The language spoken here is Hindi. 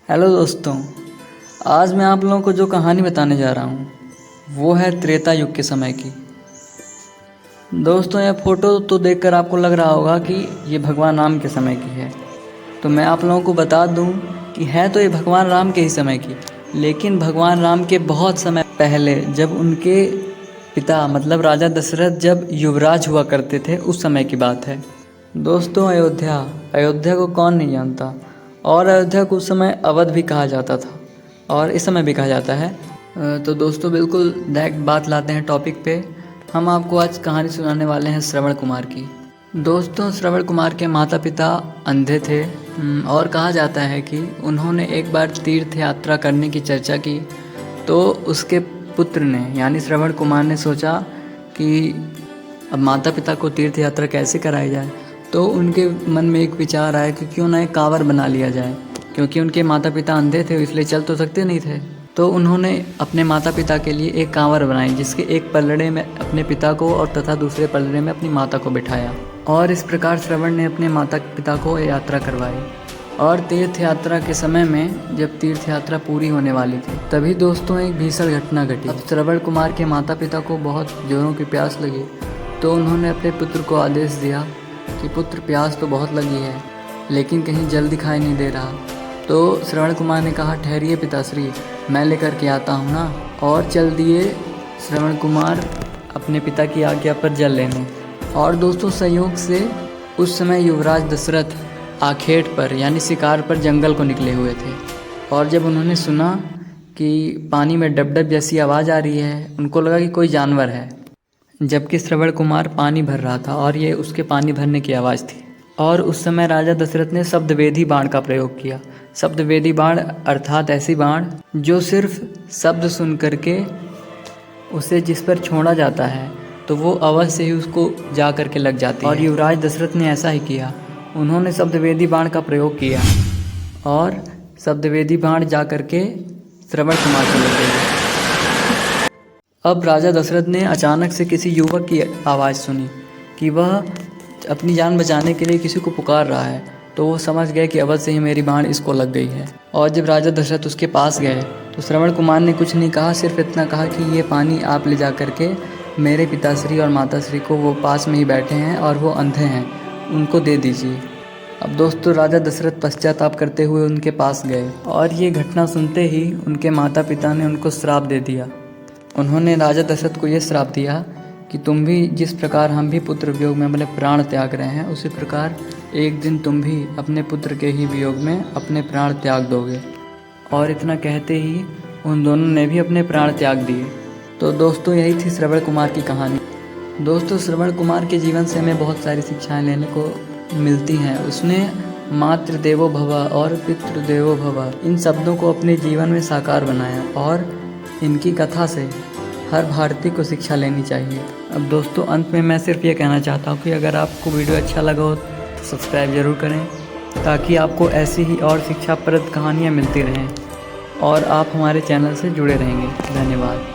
हेलो दोस्तों, आज मैं आप लोगों को जो कहानी बताने जा रहा हूँ वो है त्रेता युग के समय की। दोस्तों, यह फ़ोटो तो देखकर आपको लग रहा होगा कि ये भगवान राम के समय की है। तो मैं आप लोगों को बता दूँ कि है तो ये भगवान राम के ही समय की, लेकिन भगवान राम के बहुत समय पहले, जब उनके पिता मतलब राजा दशरथ जब युवराज हुआ करते थे, उस समय की बात है। दोस्तों, अयोध्या को कौन नहीं जानता। और अयोध्या को उस समय अवध भी कहा जाता था और इस समय भी कहा जाता है। तो दोस्तों, बिल्कुल डायरेक्ट बात लाते हैं टॉपिक पे। हम आपको आज कहानी सुनाने वाले हैं श्रवण कुमार की। दोस्तों, श्रवण कुमार के माता पिता अंधे थे और कहा जाता है कि उन्होंने एक बार तीर्थ यात्रा करने की चर्चा की, तो उसके पुत्र ने यानी श्रवण कुमार ने सोचा कि अब माता पिता को तीर्थ यात्रा कैसे कराई जाए। तो उनके मन में एक विचार आया कि क्यों ना एक कांवर बना लिया जाए, क्योंकि उनके माता पिता अंधे थे इसलिए चल तो सकते नहीं थे। तो उन्होंने अपने माता पिता के लिए एक कांवर बनाई, जिसके एक पलड़े में अपने पिता को और तथा दूसरे पलड़े में अपनी माता को बिठाया। और इस प्रकार श्रवण ने अपने माता पिता को यात्रा करवाई। और तीर्थ यात्रा के समय में जब तीर्थ यात्रा पूरी होने वाली थी, तभी दोस्तों एक भीषण घटना घटी। अब श्रवण कुमार के माता पिता को बहुत जोरों की प्यास लगी, तो उन्होंने अपने पुत्र को आदेश दिया कि पुत्र, प्यास तो बहुत लगी है लेकिन कहीं जल दिखाई नहीं दे रहा। तो श्रवण कुमार ने कहा, ठहरिए पिताश्री, मैं लेकर के आता हूँ ना। और चल दिए श्रवण कुमार अपने पिता की आज्ञा पर जल लेने। और दोस्तों, संयोग से उस समय युवराज दशरथ आखेट पर यानी शिकार पर जंगल को निकले हुए थे। और जब उन्होंने सुना कि पानी में डब-डब जैसी आवाज़ आ रही है, उनको लगा कि कोई जानवर है, जबकि श्रवण कुमार पानी भर रहा था और ये उसके पानी भरने की आवाज़ थी। और उस समय राजा दशरथ ने शब्दवेदी बाण का प्रयोग किया। शब्दवेदी बाण अर्थात ऐसी बाण जो सिर्फ शब्द सुन करके उसे जिस पर छोड़ा जाता है तो वो अवश्य ही उसको जा करके लग जाती है। और युवराज दशरथ ने ऐसा ही किया। उन्होंने शब्दवेदी बाण का प्रयोग किया और शब्दवेदी बाण जा करके श्रवण कुमार को लग गई। अब राजा दशरथ ने अचानक से किसी युवक की आवाज़ सुनी कि वह अपनी जान बचाने के लिए किसी को पुकार रहा है। तो वो समझ गए कि अवश्य ही मेरी बाण इसको लग गई है। और जब राजा दशरथ उसके पास गए तो श्रवण कुमार ने कुछ नहीं कहा, सिर्फ इतना कहा कि ये पानी आप ले जा करके मेरे पिताश्री और माताश्री को, वो पास में ही बैठे हैं और वो अंधे हैं, उनको दे दीजिए। अब दोस्तों, राजा दशरथ पश्चाताप करते हुए उनके पास गए और ये घटना सुनते ही उनके माता पिता ने उनको श्राप दे दिया। उन्होंने राजा दशरथ को यह श्राप दिया कि तुम भी जिस प्रकार हम भी पुत्र वियोग में अपने प्राण त्याग रहे हैं, उसी प्रकार एक दिन तुम भी अपने पुत्र के ही वियोग में अपने प्राण त्याग दोगे। और इतना कहते ही उन दोनों ने भी अपने प्राण त्याग दिए। तो दोस्तों, यही थी श्रवण कुमार की कहानी। दोस्तों, श्रवण कुमार के जीवन से हमें बहुत सारी शिक्षाएं लेने को मिलती हैं। उसने मातृ देवो भव और पितृ देवो भव, इन शब्दों को अपने जीवन में साकार बनाया और इनकी कथा से हर भारतीय को शिक्षा लेनी चाहिए। अब दोस्तों, अंत में मैं सिर्फ ये कहना चाहता हूँ कि अगर आपको वीडियो अच्छा लगा हो तो सब्सक्राइब ज़रूर करें, ताकि आपको ऐसी ही और शिक्षाप्रद कहानियाँ मिलती रहें और आप हमारे चैनल से जुड़े रहेंगे। धन्यवाद।